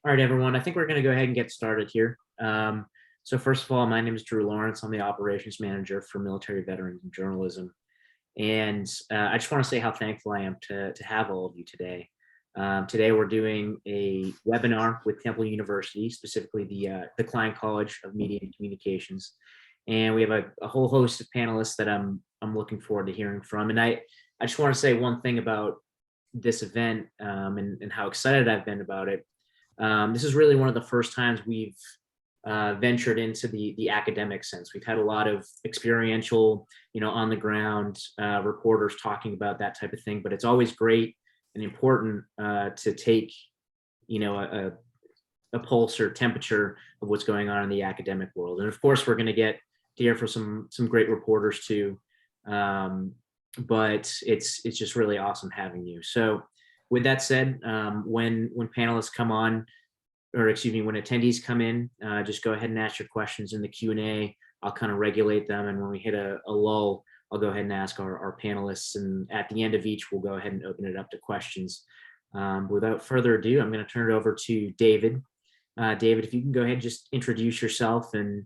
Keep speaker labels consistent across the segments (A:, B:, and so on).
A: All right, everyone. I think we're going to go ahead and get started here. So first of all, my name is Drew Lawrence. I'm the operations manager for military veterans and journalism. And I just want to say how thankful I am to have all of you today. Today, we're doing a webinar with Temple University, specifically the Klein College of Media and Communications. And we have a whole host of panelists that I'm looking forward to hearing from. And I just want to say one thing about this event and how excited I've been about it. This is really one of the first times we've ventured into the academic sense. We've had a lot of experiential, on the ground reporters talking about that type of thing, but it's always great and important to take, a pulse or temperature of what's going on in the academic world. And of course, we're going to get to hear from some great reporters too. But it's just really awesome having you. So with that said, when panelists come on, or excuse me, when attendees come in, just go ahead and ask your questions in the Q&A. I'll kind of regulate them. And when we hit a lull, I'll go ahead and ask our panelists. And at the end of each, we'll go ahead and open it up to questions. Without further ado, I'm going to turn it over to David. David, if you can go ahead and just introduce yourself and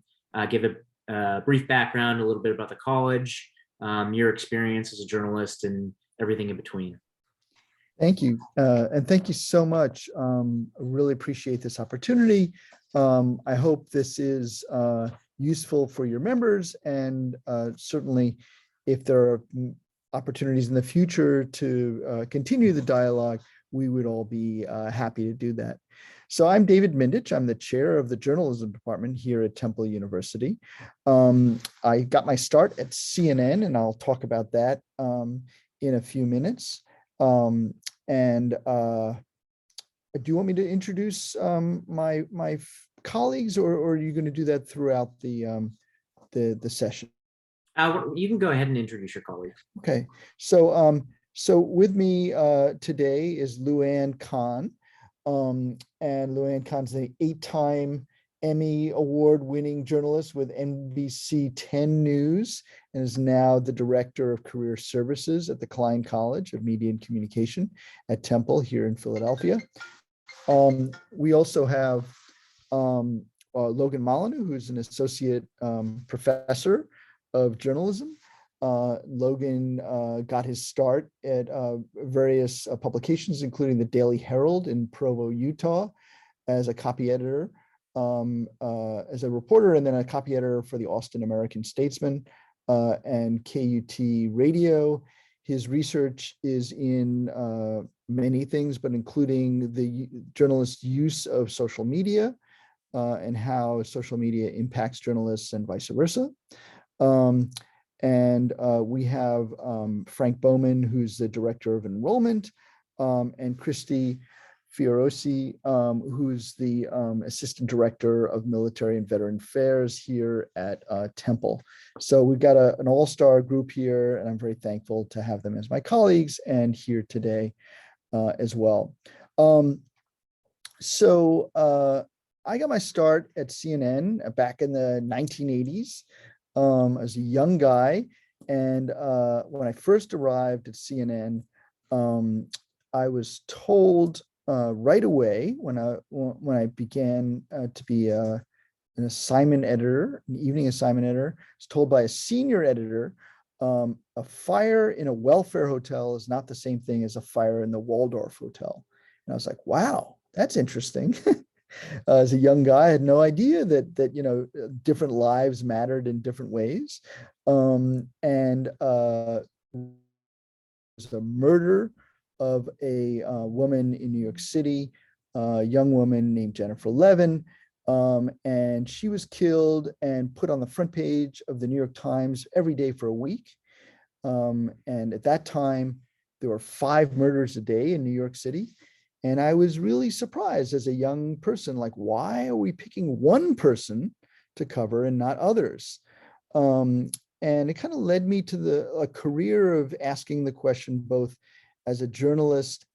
A: give a brief background, a little bit about the college, your experience as a journalist, and everything in between.
B: Thank you. And thank you so much. I really appreciate this opportunity. I hope this is useful for your members, and certainly if there are opportunities in the future to continue the dialogue, we would all be happy to do that. So I'm David Mindich. I'm the chair of the journalism department here at Temple University. I got my start at CNN, and I'll talk about that in a few minutes. Do you want me to introduce my colleagues, or are you going to do that throughout the session?
A: You can go ahead and introduce your colleagues.
B: Okay, so with me today is Luann Kahn, and Luann Kahn's an 8-time Emmy award-winning journalist with NBC 10 News, and is now the director of career services at the Klein College of Media and Communication at Temple here in Philadelphia. We also have Logan Molyneux, who's an associate professor of journalism. Logan got his start at various publications, including the Daily Herald in Provo, Utah, as a copy editor, as a reporter, and then a copy editor for the Austin American-Statesman and KUT Radio. His research is in many things, but including the journalist's use of social media and how social media impacts journalists and vice versa. We have Frank Bowman, who's the director of enrollment, and Christy Fiorosi, who's the assistant director of military and veteran affairs here at Temple. So we've got an all-star group here, and I'm very thankful to have them as my colleagues and here today as well. I got my start at CNN back in the 1980s. As a young guy, and when I first arrived at CNN, I was told right away when I began to be an assignment editor, an evening assignment editor, I was told by a senior editor, a fire in a welfare hotel is not the same thing as a fire in the Waldorf Hotel. And I was like, wow, that's interesting. As a young guy, I had no idea that different lives mattered in different ways. There's a murder of a woman in New York City, a young woman named Jennifer Levin, and she was killed and put on the front page of the New York Times every day for a week. And at that time, there were 5 murders a day in New York City. And I was really surprised as a young person, like, why are we picking one person to cover and not others? And it kind of led me to a career of asking the question, both as a journalist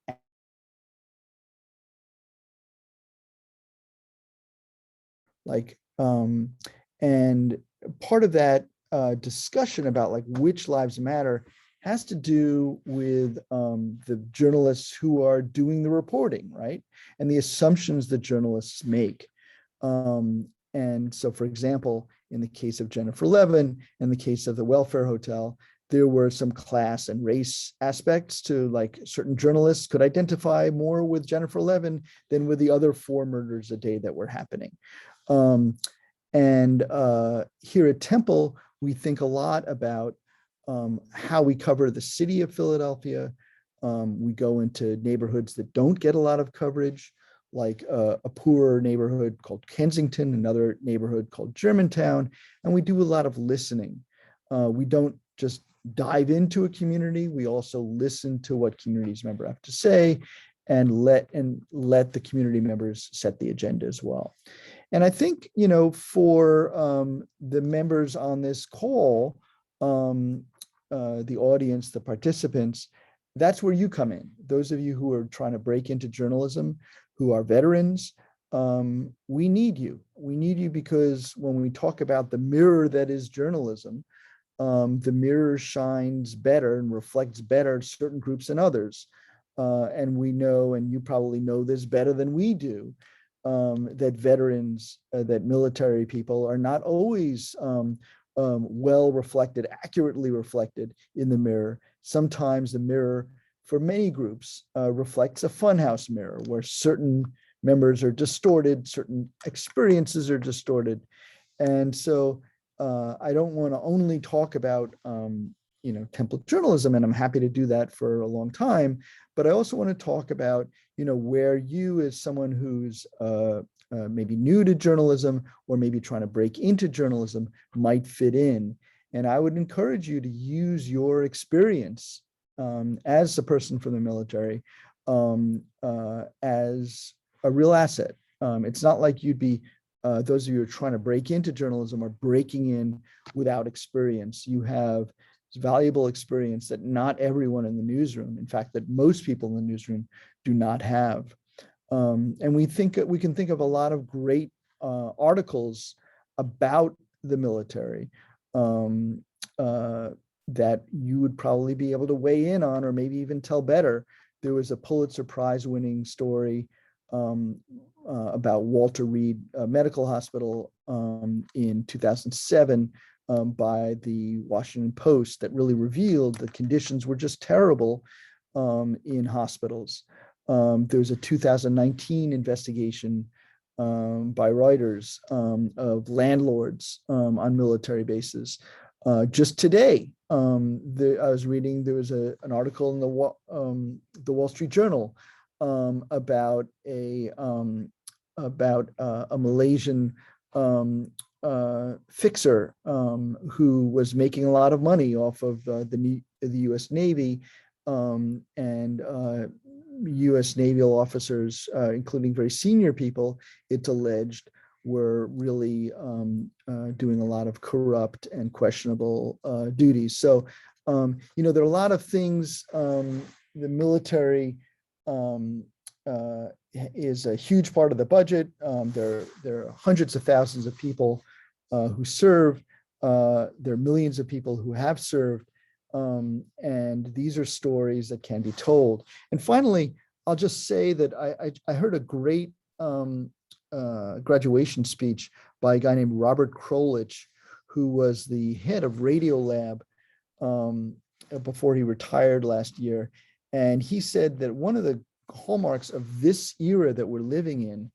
B: and part of that discussion about which lives matter has to do with the journalists who are doing the reporting, right? And the assumptions that journalists make. And so, for example, in the case of Jennifer Levin, in the case of the welfare hotel, there were some class and race aspects to, like, certain journalists could identify more with Jennifer Levin than with the other 4 murders a day that were happening. And here at Temple, we think a lot about how we cover the city of Philadelphia. We go into neighborhoods that don't get a lot of coverage, like a poorer neighborhood called Kensington, another neighborhood called Germantown, and we do a lot of listening. We don't just dive into a community, we also listen to what communities members have to say and let the community members set the agenda as well. And I think, for the members on this call, the audience, the participants, that's where you come in. Those of you who are trying to break into journalism, who are veterans, we need you. We need you because when we talk about the mirror that is journalism, the mirror shines better and reflects better certain groups than others. And we know, and you probably know this better than we do, that veterans, that military people are not always well reflected, accurately reflected in the mirror. Sometimes the mirror for many groups reflects a funhouse mirror where certain members are distorted, certain experiences are distorted. And so I don't want to only talk about Temple journalism, and I'm happy to do that for a long time, but I also want to talk about where you, as someone who's maybe new to journalism or maybe trying to break into journalism, might fit in. And I would encourage you to use your experience as a person from the military as a real asset. It's not like you'd be those of you who are trying to break into journalism are breaking in without experience. You have valuable experience that not everyone in the newsroom, in fact, that most people in the newsroom do not have. And we can think of a lot of great articles about the military that you would probably be able to weigh in on, or maybe even tell better. There was a Pulitzer Prize winning story about Walter Reed Medical Hospital in 2007 by the Washington Post that really revealed the conditions were just terrible in hospitals. There was a 2019 investigation by Reuters of landlords on military bases. Just today, I was reading, there was an article in the Wall Street Journal about a Malaysian fixer who was making a lot of money off of the U.S. Navy, and U.S. naval officers, including very senior people, it's alleged, were really doing a lot of corrupt and questionable duties. So, there are a lot of things. The military is a huge part of the budget. There are hundreds of thousands of people who serve. There are millions of people who have served. And these are stories that can be told. And finally, I'll just say that I heard a great graduation speech by a guy named Robert Krolich, who was the head of Radiolab before he retired last year. And he said that one of the hallmarks of this era that we're living in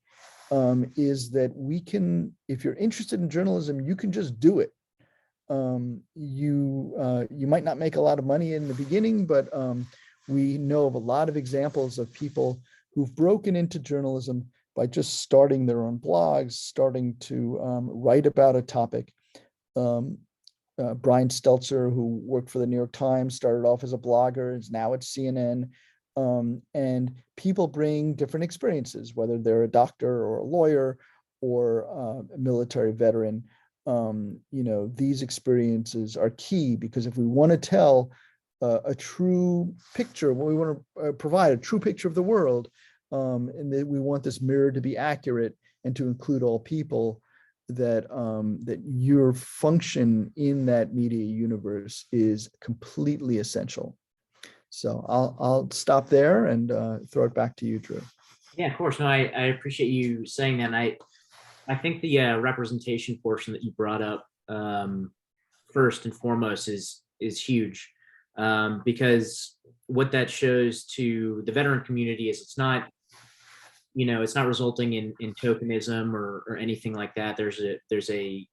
B: is that we can, if you're interested in journalism, you can just do it. You might not make a lot of money in the beginning, but we know of a lot of examples of people who've broken into journalism by just starting their own blogs, starting to write about a topic. Brian Stelzer, who worked for the New York Times, started off as a blogger, is now at CNN. And people bring different experiences, whether they're a doctor or a lawyer or a military veteran. These experiences are key, because if we want to tell a true picture, we want to provide a true picture of the world, and that we want this mirror to be accurate and to include all people, that your function in that media universe is completely essential. So I'll stop there and throw it back to you, Drew.
A: Yeah, of course. No, I appreciate you saying that. And I think the representation portion that you brought up, first and foremost, is huge, because what that shows to the veteran community is it's not resulting in tokenism or anything like that. There's a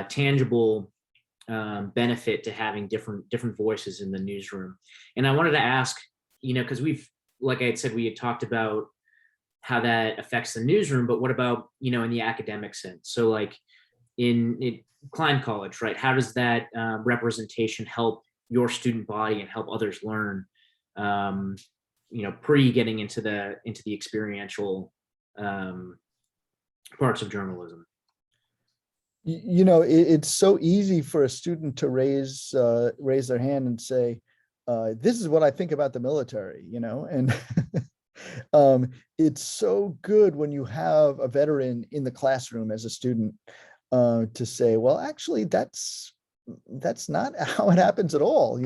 A: tangible benefit to having different voices in the newsroom. And I wanted to ask, because like I had said, we had talked about how that affects the newsroom, but what about, in the academic sense? So like in Klein College, right? How does that representation help your student body and help others learn, pre getting into the experiential parts of journalism?
B: It's so easy for a student to raise their hand and say, this is what I think about the military, and it's so good when you have a veteran in the classroom as a student to say, well, actually, that's not how it happens at all,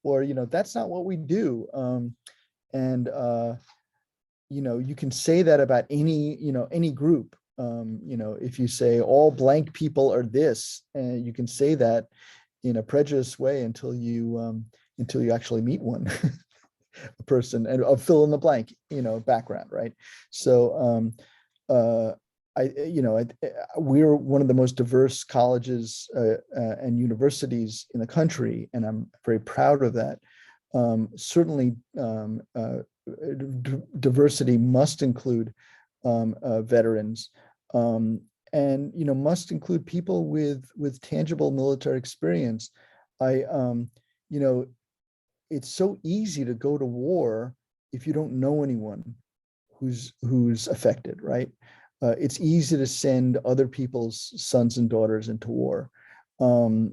B: or, that's not what we do. And you can say that about any group. If you say all blank people are this, and you can say that in a prejudiced way until you actually meet one, a person and a fill in the blank, background, right? So we're one of the most diverse colleges and universities in the country, and I'm very proud of that. Certainly, diversity must include veterans, and must include people with tangible military experience. It's so easy to go to war if you don't know anyone who's affected, right? It's easy to send other people's sons and daughters into war, but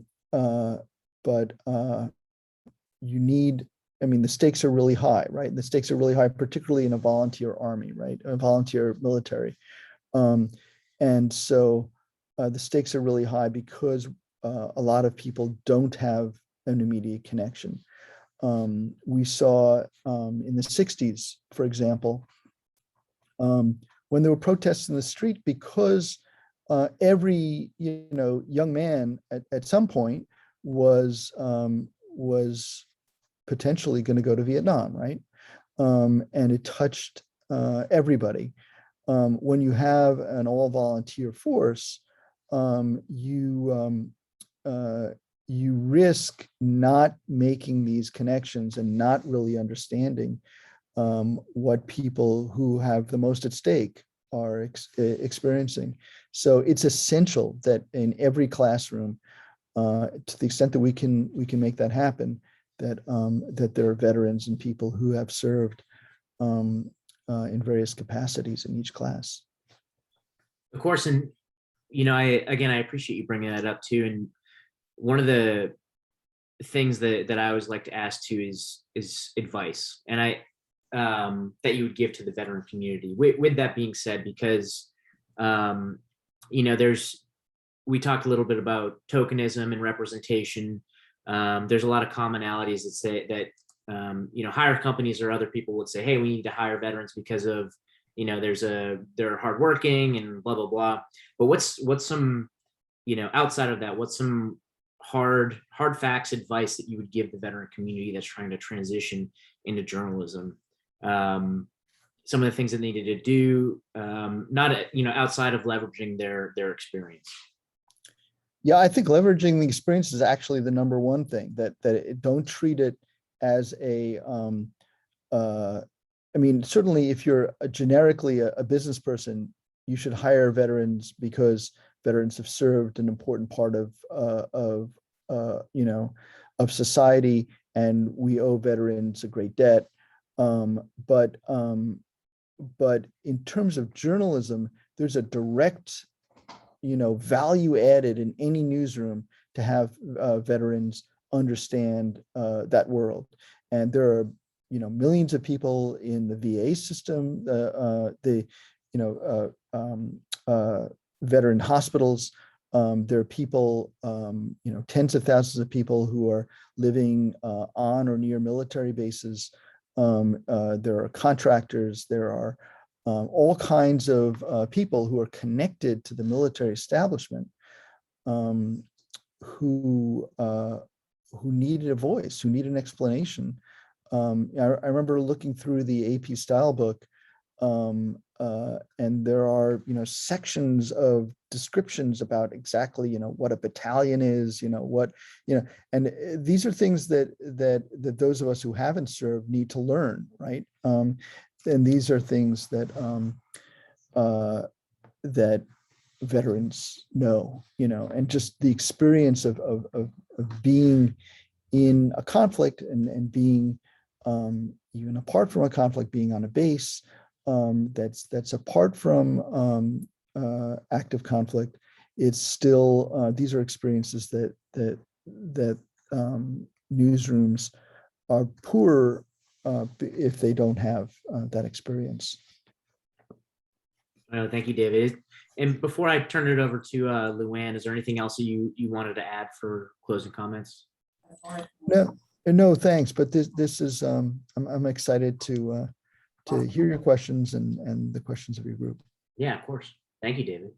B: you need. The stakes are really high, right? The stakes are really high, particularly in a volunteer army, right? A volunteer military. And so the stakes are really high because a lot of people don't have an immediate connection. We saw in the 60s, for example, when there were protests in the street, because every young man at some point was potentially going to go to Vietnam, right? And it touched everybody. When you have an all-volunteer force, you risk not making these connections and not really understanding what people who have the most at stake are experiencing. So it's essential that in every classroom, to the extent that we can make that happen, that there are veterans and people who have served in various capacities in each class.
A: Of course, and I appreciate you bringing that up too. And one of the things that I always like to ask too is advice, and that you would give to the veteran community. With that being said, because we talked a little bit about tokenism and representation. There's a lot of commonalities that say that hire companies or other people would say, hey, we need to hire veterans because of they're hardworking and blah blah blah. But what's some outside of that, what's some hard facts advice that you would give the veteran community that's trying to transition into journalism? Some of the things that they needed to do, not outside of leveraging their experience.
B: Yeah, I think leveraging the experience is actually the number one thing. That don't treat it as a. Certainly, if you're generically a business person, you should hire veterans because veterans have served an important part of society, and we owe veterans a great debt. But in terms of journalism, there's a direct value added in any newsroom to have veterans understand that world. And there are millions of people in the VA system, veteran hospitals. There are people, tens of thousands of people who are living on or near military bases. There are contractors. There are all kinds of people who are connected to the military establishment, who needed a voice, who need an explanation. I remember looking through the AP style book, and there are, sections of descriptions about exactly, what a battalion is, and these are things that those of us who haven't served need to learn, right? And these are things that that veterans know, and just the experience of being in a conflict and being even apart from a conflict, being on a base that's apart from active conflict. It's still these are experiences that newsrooms are poor if they don't have that experience.
A: Thank you, David. And before I turn it over to Luann, is there anything else that you wanted to add for closing comments?
B: No, thanks. But this is I'm excited to hear your questions and the questions of your group.
A: Yeah, of course. Thank you, David.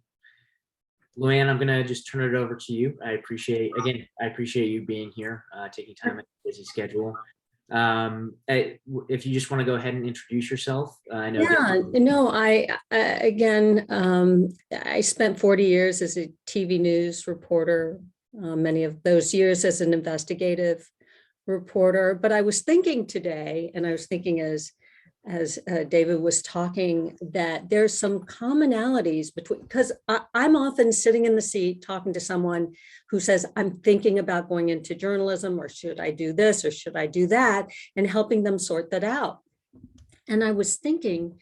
A: Luann, I'm gonna just turn it over to you. I appreciate you being here, taking time out of your busy schedule. If you just want to go ahead and introduce yourself. I know.
C: Yeah, no, I spent 40 years as a TV news reporter, many of those years as an investigative reporter. But I was thinking today, and I was thinking as David was talking, that there's some commonalities between, because I'm often sitting in the seat talking to someone who says, I'm thinking about going into journalism, or should I do this, or should I do that, and helping them sort that out. And I was thinking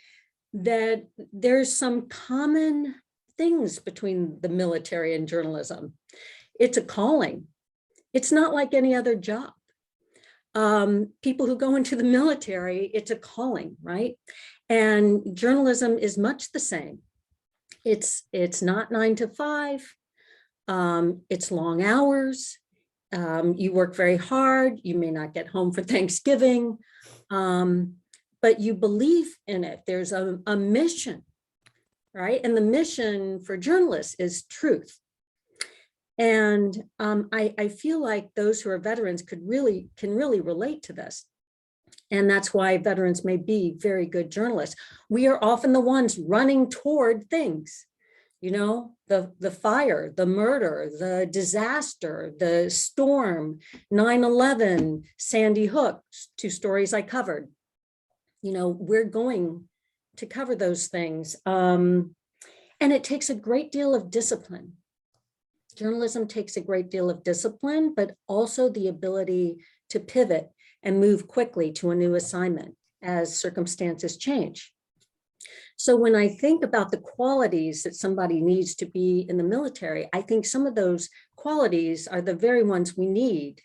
C: that there's some common things between the military and journalism. It's a calling. It's not like any other job. People who go into the military, it's a calling, right? And journalism is much the same. It's not 9 to 5. It's long hours. You work very hard. You may not get home for Thanksgiving, but you believe in it. There's a mission, right? And the mission for journalists is truth. And I feel like those who are veterans can really relate to this. And that's why veterans may be very good journalists. We are often the ones running toward things, the fire, the murder, the disaster, the storm, 9/11, Sandy Hook, 2 stories I covered. We're going to cover those things. And it takes a great deal of discipline. Journalism takes a great deal of discipline, but also the ability to pivot and move quickly to a new assignment as circumstances change. So when I think about the qualities that somebody needs to be in the military, I think some of those qualities are the very ones we need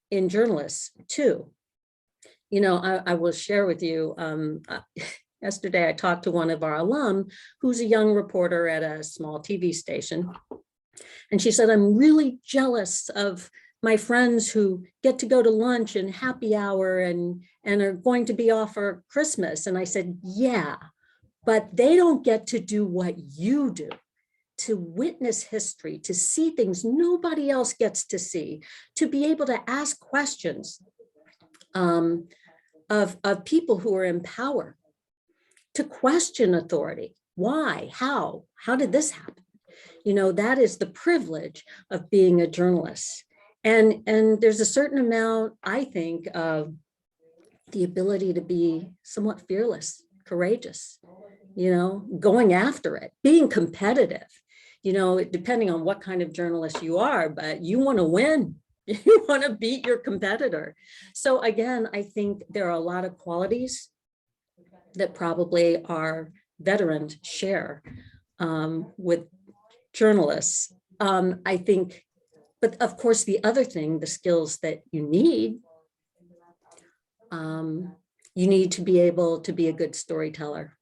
C: in journalists too. I will share with you, yesterday I talked to one of our alum who's a young reporter at a small TV station. And she said, I'm really jealous of my friends who get to go to lunch and happy hour and are going to be off for Christmas. And I said, yeah, but they don't get to do what you do, to witness history, to see things nobody else gets to see, to be able to ask questions of people who are in power, to question authority. Why? How did this happen? That is the privilege of being a journalist. And there's a certain amount, I think, of the ability to be somewhat fearless, courageous, going after it, being competitive, depending on what kind of journalist you are, but you want to win. You want to beat your competitor. So again, I think there are a lot of qualities that probably our veterans share with journalists. I think, but of course, the other thing, the skills that you need to be able to be a good storyteller.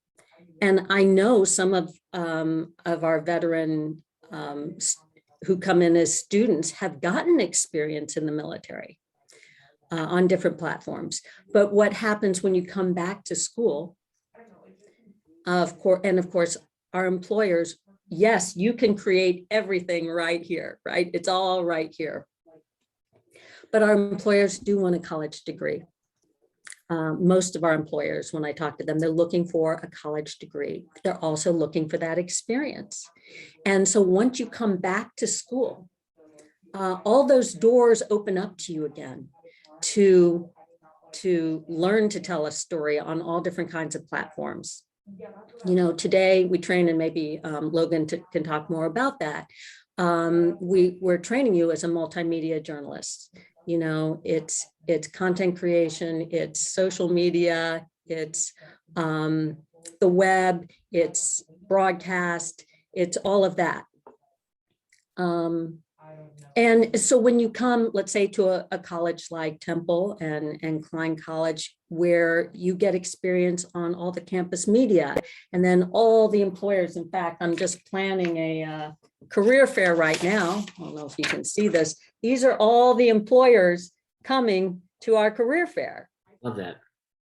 C: And I know some of our veteran who come in as students have gotten experience in the military on different platforms. But what happens when you come back to school, of course, our employers, yes, you can create everything right here, right? It's all right here. But our employers do want a college degree. Most of our employers, when I talk to them, they're looking for a college degree. They're also looking for that experience. And so once you come back to school, all those doors open up to you again to learn to tell a story on all different kinds of platforms. You know, today we train, and maybe Logan can talk more about that. We're training you as a multimedia journalist. You know, it's content creation, it's social media, it's the web, it's broadcast, it's all of that. And so when you come, let's say, to a college like Temple and Klein College, where you get experience on all the campus media, and then all the employers. In fact, I'm just planning a career fair right now. I don't know if you can see this. These are all the employers coming to our career fair.
A: Love that.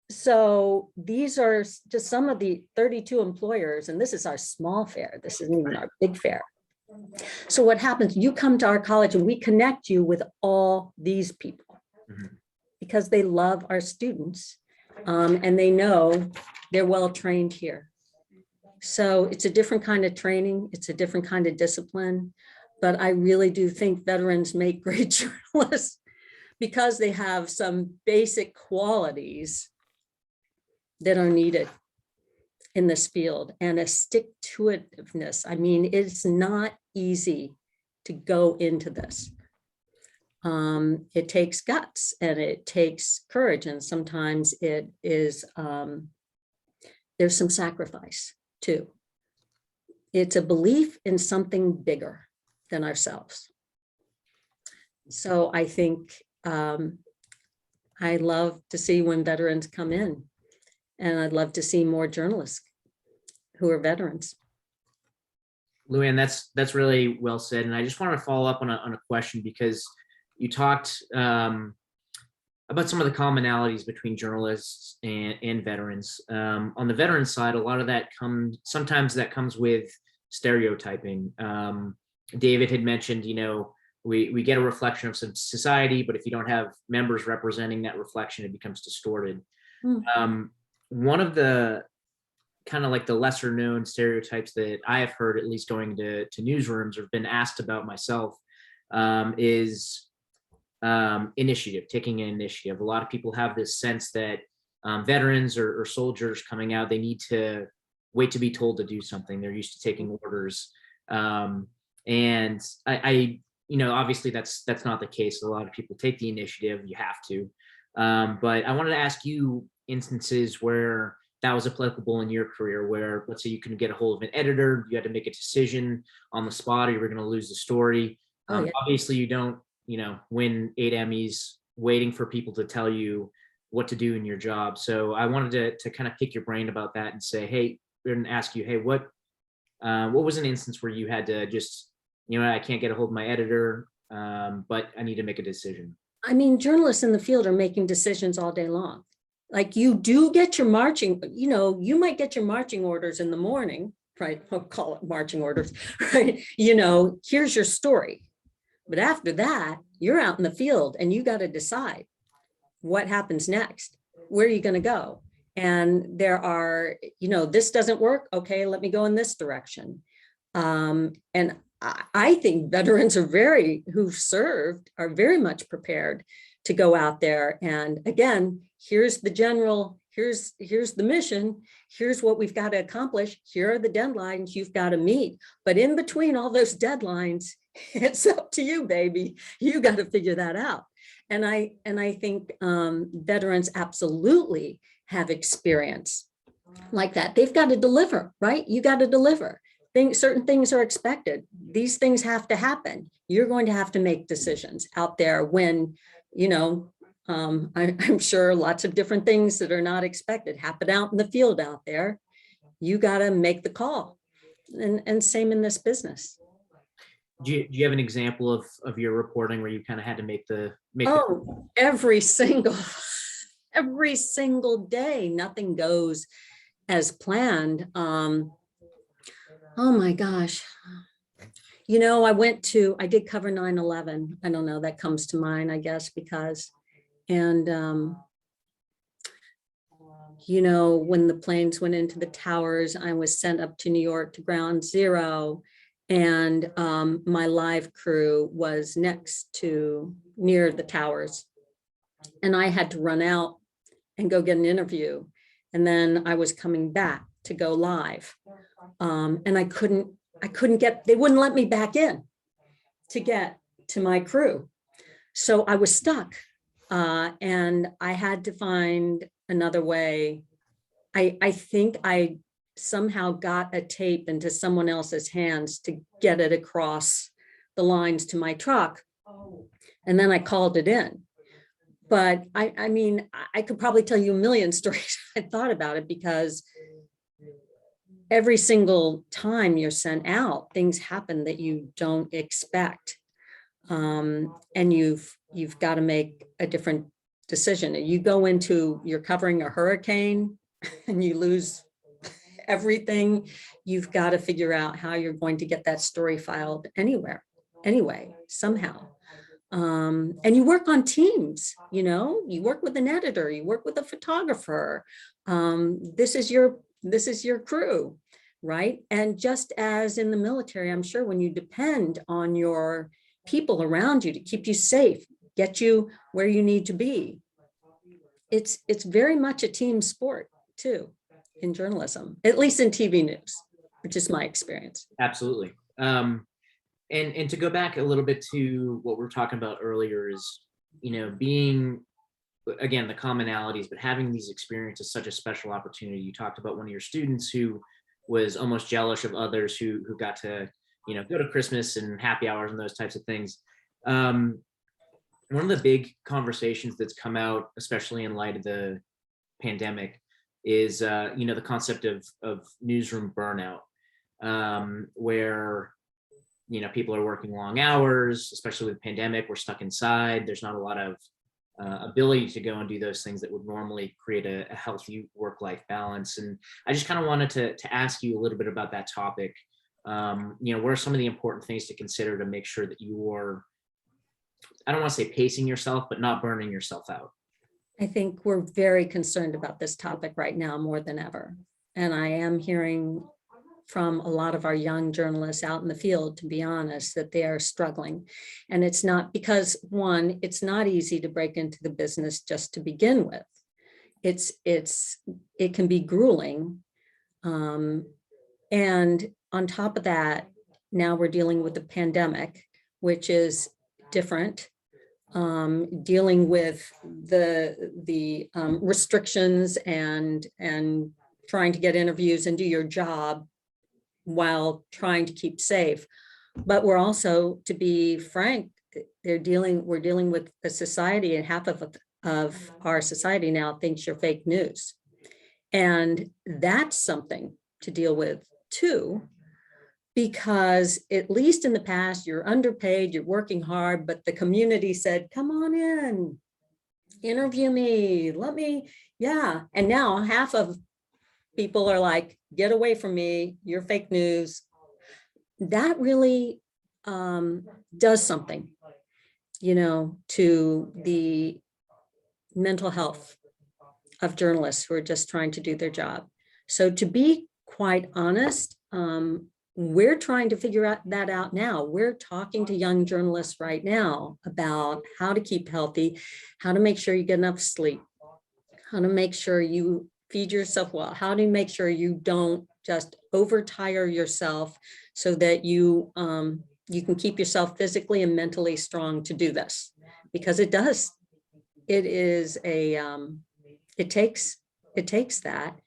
C: So these are just some of the 32 employers, and this is our small fair. This isn't even our big fair. So what happens, you come to our college and we connect you with all these people because they love our students and they know they're well trained here. So it's a different kind of training. It's a different kind of discipline. But I really do think veterans make great journalists because they have some basic qualities that are needed in this field, and a stick-to-itiveness. I mean, it's not easy to go into this. It takes guts and it takes courage, and sometimes it is, there's some sacrifice too. It's a belief in something bigger than ourselves. So I think I love to see when veterans come in, and I'd love to see more journalists who are veterans.
A: Luann, that's really well said. And I just want to follow up on a question, because you talked about some of the commonalities between journalists and veterans. On the veteran side, a lot of that sometimes comes with stereotyping. David had mentioned, you know, we get a reflection of some society, but if you don't have members representing that reflection, it becomes distorted. One of the kind of like the lesser known stereotypes that I have heard, at least going to newsrooms or been asked about myself, is initiative, taking an initiative. A lot of people have this sense that veterans or soldiers coming out, they need to wait to be told to do something. They're used to taking orders. And I you know, obviously that's not the case. A lot of people take the initiative, you have to. But I wanted to ask you instances where that was applicable in your career, where let's say you couldn't get a hold of an editor, you had to make a decision on the spot, or you were going to lose the story. Yeah. Obviously you don't, you know, win 8 Emmys waiting for people to tell you what to do in your job. So I wanted to kind of pick your brain about that and say, hey, we're going to ask you, hey, what was an instance where you had to just, you know, I can't get a hold of my editor, but I need to make a decision? I
C: mean, journalists in the field are making decisions all day long. Like, you do get your marching, you know, you might get your marching orders in the morning, right? I'll call it marching orders, right? You know, here's your story. But after that, you're out in the field and you got to decide what happens next. Where are you going to go? And there are, you know, this doesn't work. Okay, let me go in this direction. And I think veterans who've served are very much prepared to go out there. And again, here's the general, here's the mission, here's what we've got to accomplish, here are the deadlines you've got to meet. But in between all those deadlines, it's up to you, baby. You got to figure that out. And I think veterans absolutely have experience like that. They've got to deliver, right? You got to deliver. Certain things are expected. These things have to happen. You're going to have to make decisions out there when, you know, I'm sure lots of different things that are not expected happen out in the field out there. you got to make the call. And same in this business.
A: Do you have an example of your reporting where you kind of had to make the
C: every single day, nothing goes as planned. Oh my gosh. You know, I did cover 9/11. I don't know, that comes to mind, I guess, because, and you know, when the planes went into the towers, I was sent up to New York to ground zero. And my live crew was near the towers. And I had to run out and go get an interview. And then I was coming back to go live. And I couldn't they wouldn't let me back in to get to my crew. So I was stuck. And I had to find another way. I think I somehow got a tape into someone else's hands to get it across the lines to my truck. And then I called it in. But I mean, I could probably tell you a million stories I thought about it, because every single time you're sent out, things happen that you don't expect. And you've got to make a different decision. You're covering a hurricane and you lose everything. You've got to figure out how you're going to get that story filed anyway, somehow. And you work on teams, you know, you work with an editor, you work with a photographer. This is your crew, right? And just as in the military, I'm sure when you depend on your people around you to keep you safe, get you where you need to be, it's very much a team sport too in journalism, at least in TV news, which is my experience.
A: Absolutely. And to go back a little bit to what we were talking about earlier is, you know, being, again, the commonalities, but having these experiences, such a special opportunity. You talked about one of your students who was almost jealous of others who got to, you know, go to Christmas and happy hours and those types of things. One of the big conversations that's come out, especially in light of the pandemic, is you know, the concept of newsroom burnout, where, you know, people are working long hours, especially with the pandemic. We're stuck inside. There's not a lot of ability to go and do those things that would normally create a healthy work-life balance. And I just kind of wanted to ask you a little bit about that topic. You know, what are some of the important things to consider to make sure that you are, I don't want to say pacing yourself, but not burning yourself out?
C: I think we're very concerned about this topic right now more than ever. And I am hearing from a lot of our young journalists out in the field, to be honest, that they are struggling. And it's not because, one, it's not easy to break into the business just to begin with. It can be grueling. And on top of that, now we're dealing with the pandemic, which is different. Dealing with the restrictions and trying to get interviews and do your job while trying to keep safe. But we're also, to be frank, we're dealing with a society, and half of our society now thinks you're fake news. And that's something to deal with too, because at least in the past, you're underpaid, you're working hard, but the community said, come on in, interview me, yeah. And now half of people are like, get away from me, you're fake news. That really does something, you know, to the mental health of journalists who are just trying to do their job. So to be quite honest, we're trying to figure that out now. We're talking to young journalists right now about how to keep healthy, how to make sure you get enough sleep, how to make sure you feed yourself well, how do you make sure you don't just overtire yourself so that you can keep yourself physically and mentally strong to do this, because it does. It is it takes that.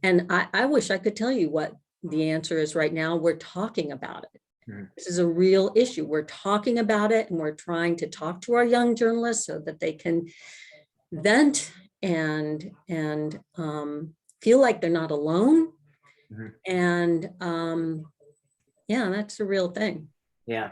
C: And I wish I could tell you what the answer is right now. We're talking about it. This is a real issue. We're talking about it, and we're trying to talk to our young journalists so that they can vent and feel like they're not alone,
A: Mhm.
C: And yeah, that's a real thing.
A: Yeah.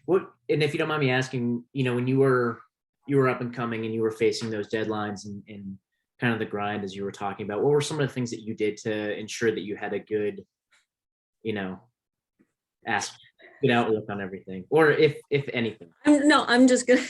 A: And if you don't mind me asking, when you were up and coming and you were facing those deadlines and kind of the grind as you were talking about, what were some of the things that you did to ensure that you had a good, you know, good outlook on everything, or if anything?
C: I'm just gonna,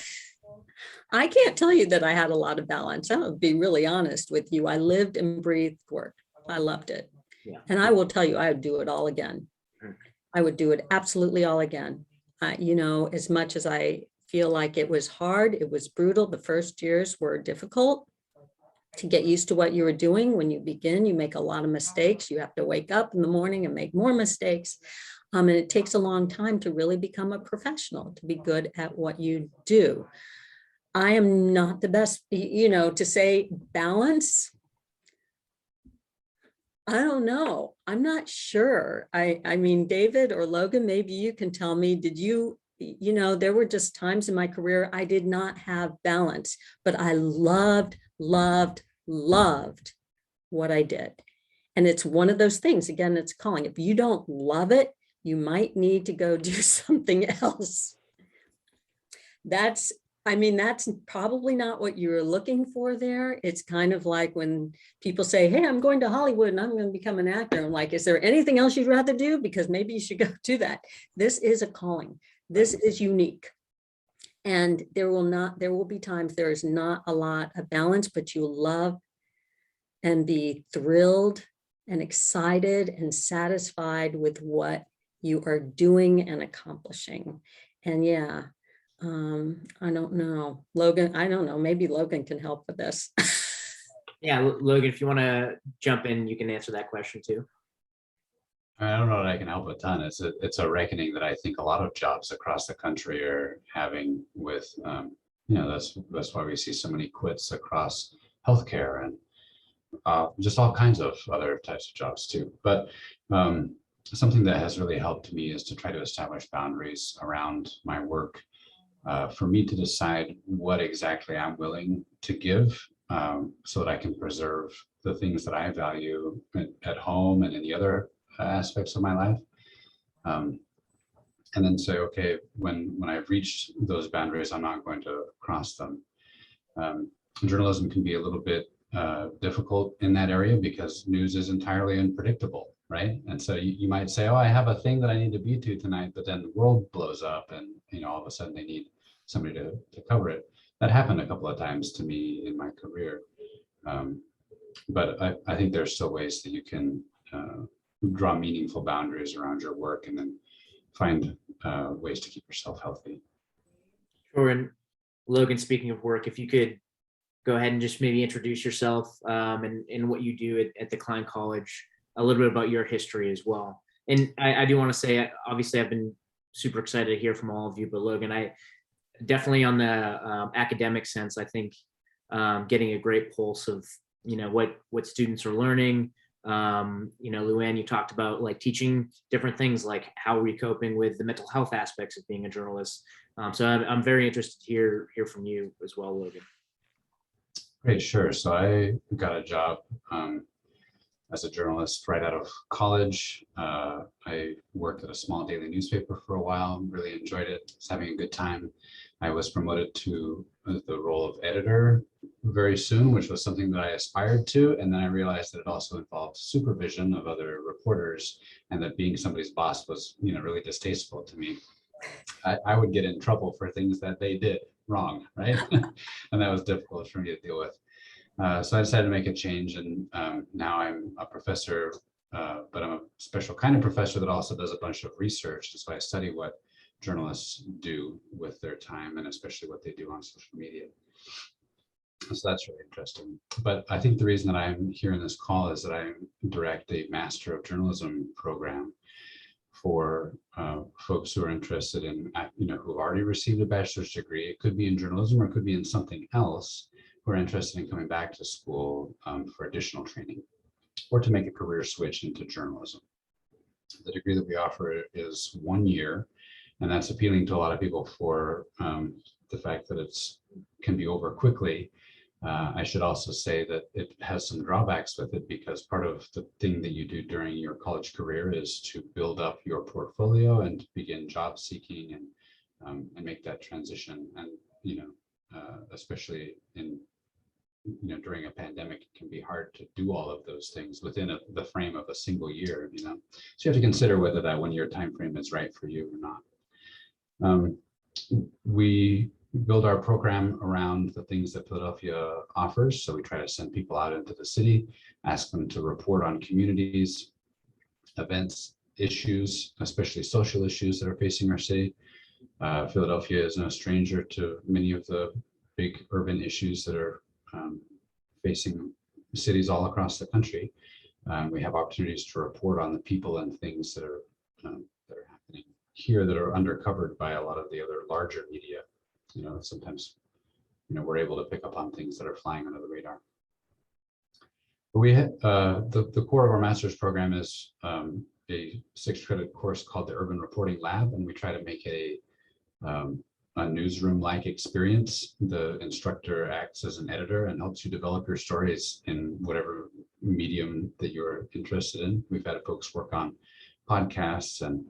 C: I can't tell you that I had a lot of balance. I'll be really honest with you. I lived and breathed work. I loved it.
A: Yeah.
C: And I will tell you, I would do it all again.
A: Mhm.
C: I would do it absolutely all again. As much as I feel like it was hard, it was brutal. The first years were difficult to get used to what you were doing. When you begin, you make a lot of mistakes. You have to wake up in the morning and make more mistakes. And it takes a long time to really become a professional, to be good at what you do. I am not the best, to say balance. I don't know. I'm not sure. I mean, David or Logan, maybe you can tell me, there were just times in my career I did not have balance, but I loved what I did. And it's one of those things, again, it's calling. If you don't love it, you might need to go do something else. That's probably not what you're looking for there. It's kind of like when people say, hey, I'm going to Hollywood and I'm going to become an actor. I'm like, is there anything else you'd rather do? Because maybe you should go do that. This is a calling. This is unique. And there will be times there is not a lot of balance, but you love and be thrilled and excited and satisfied with what you are doing and accomplishing. And yeah, I don't know, Logan, I don't know, maybe Logan can help with this.
A: Yeah, Logan, if you want to jump in, you can answer that question too.
D: I don't know that I can help a ton. It's a reckoning that I think a lot of jobs across the country are having with, that's why we see so many quits across healthcare and just all kinds of other types of jobs too. But something that has really helped me is to try to establish boundaries around my work for me to decide what exactly I'm willing to give so that I can preserve the things that I value at home and in the other aspects of my life. And then say, okay, when I've reached those boundaries, I'm not going to cross them. Journalism can be a little bit difficult in that area because news is entirely unpredictable, right? And so you might say, oh, I have a thing that I need to be to tonight, but then the world blows up and all of a sudden they need somebody to cover it. That happened a couple of times to me in my career. But I think there's still ways that you can draw meaningful boundaries around your work and then find ways to keep yourself healthy.
A: Sure. And Logan, speaking of work, if you could go ahead and just maybe introduce yourself and what you do at the Klein College, a little bit about your history as well. And I do want to say, obviously, I've been super excited to hear from all of you, but Logan, I definitely on the academic sense, I think getting a great pulse of, what students are learning. Luann, you talked about like teaching different things, like how are we coping with the mental health aspects of being a journalist. So I'm very interested to hear from you as well, Logan.
D: Great, sure. So I got a job as a journalist right out of college. I worked at a small daily newspaper for a while, really enjoyed it, was having a good time. I was promoted to the role of editor very soon, which was something that I aspired to. And then I realized that it also involved supervision of other reporters and that being somebody's boss was, really distasteful to me. I would get in trouble for things that they did wrong, right? And that was difficult for me to deal with. So I decided to make a change, and now I'm a professor, but I'm a special kind of professor that also does a bunch of research. So I study what journalists do with their time, and especially what they do on social media. So that's really interesting. But I think the reason that I'm here in this call is that I direct a Master of Journalism program for folks who are interested in, who've already received a bachelor's degree. It could be in journalism or it could be in something else, who are interested in coming back to school for additional training or to make a career switch into journalism. The degree that we offer is 1 year, and that's appealing to a lot of people for the fact that it's can be over quickly. I should also say that it has some drawbacks with it, because part of the thing that you do during your college career is to build up your portfolio and begin job seeking and make that transition. And, especially during a pandemic, it can be hard to do all of those things within the frame of a single year, So you have to consider whether that 1 year time frame is right for you or not. We build our program around the things that Philadelphia offers. So we try to send people out into the city, ask them to report on communities, events, issues, especially social issues that are facing our city. Philadelphia is no stranger to many of the big urban issues that are facing cities all across the country. We have opportunities to report on the people and things that are happening here that are undercovered by a lot of the other larger media. Sometimes, we're able to pick up on things that are flying under the radar. We the core of our master's program is a 6-credit course called the Urban Reporting Lab, and we try to make it a newsroom-like experience. The instructor acts as an editor and helps you develop your stories in whatever medium that you're interested in. We've had folks work on podcasts and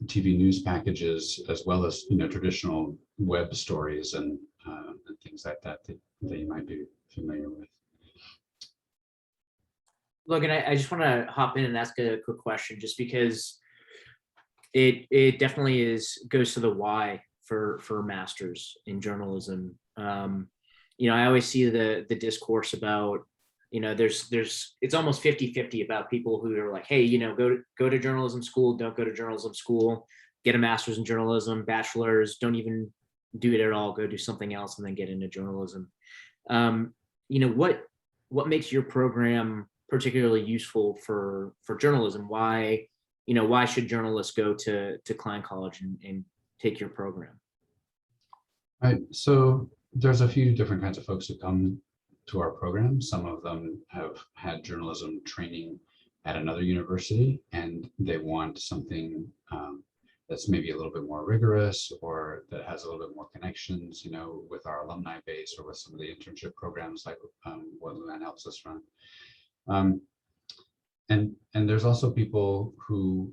D: TV news packages, as well as traditional web stories and things like that you might be familiar with.
A: Logan, I just want to hop in and ask a quick question, just because it definitely goes to the why for masters in journalism. I always see the discourse about, it's almost 50-50 about people who are like, hey, go to journalism school, don't go to journalism school, get a master's in journalism, bachelor's, don't even do it at all, go do something else and then get into journalism. What makes your program particularly useful for journalism? Why should journalists go to Klein College and take your program?
D: Right. So there's a few different kinds of folks who come to our program. Some of them have had journalism training at another university, and they want something that's maybe a little bit more rigorous, or that has a little bit more connections, with our alumni base, or with some of the internship programs like what Luann helps us run. And there's also people who,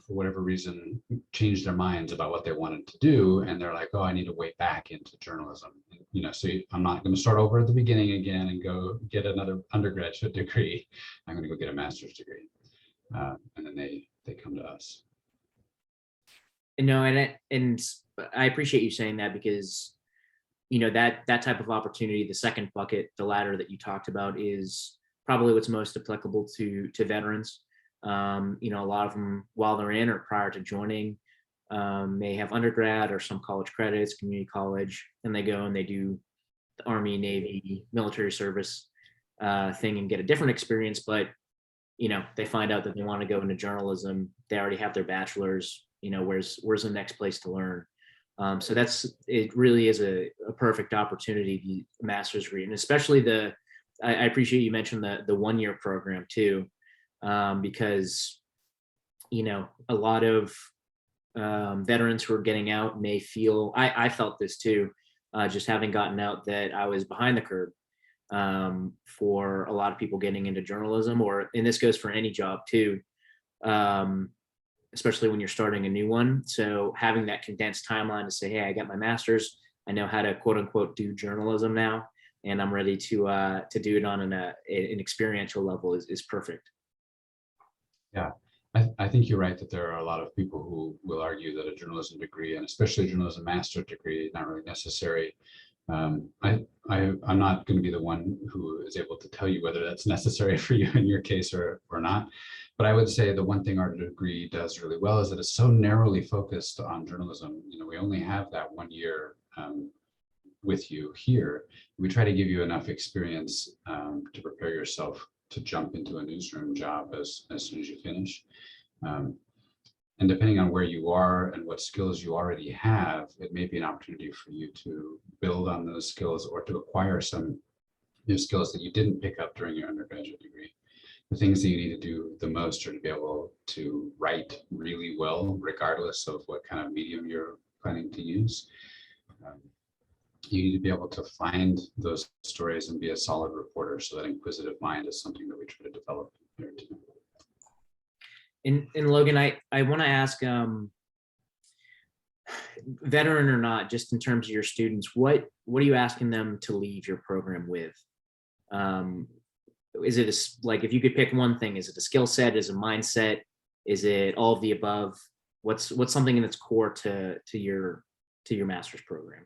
D: for whatever reason, changed their minds about what they wanted to do, and they're like, oh, I need to way back into journalism. So I'm not going to start over at the beginning again and go get another undergraduate degree. I'm going to go get a master's degree, and then they come to us.
A: And I appreciate you saying that, because that type of opportunity, the second bucket, the ladder that you talked about, is probably what's most applicable to veterans. A lot of them, while they're in or prior to joining, may have undergrad or some college credits, community college, and they go and they do the Army, Navy, military service thing and get a different experience. But they find out that they want to go into journalism. They already have their bachelor's. Where's the next place to learn? So it really is a perfect opportunity, the master's degree, and especially I appreciate you mentioned the 1-year program too, because a lot of veterans who are getting out may feel, I felt this too, just having gotten out, that I was behind the curve for a lot of people getting into journalism, and this goes for any job too, especially when you're starting a new one. So having that condensed timeline to say, hey, I got my master's, I know how to quote unquote do journalism now, and I'm ready to do it on an experiential level is perfect. Yeah,
D: I think you're right that there are a lot of people who will argue that a journalism degree, and especially a journalism master's degree, is not really necessary. I'm not going to be the one who is able to tell you whether that's necessary for you in your case or not. But I would say the one thing our degree does really well is that it's so narrowly focused on journalism. We only have that 1 year with you here. We try to give you enough experience to prepare yourself to jump into a newsroom job as soon as you finish. And depending on where you are and what skills you already have, it may be an opportunity for you to build on those skills or to acquire some new skills that you didn't pick up during your undergraduate degree. The things that you need to do the most are to be able to write really well, regardless of what kind of medium you're planning to use. you need to be able to find those stories and be a solid reporter. So that inquisitive mind is something that we try to develop here too.
A: And Logan, I want to ask, veteran or not, just in terms of your students, what are you asking them to leave your program with? Is it like, if you could pick one thing, is it a skill set, is it a mindset, is it all of the above? What's something that's core to your master's program?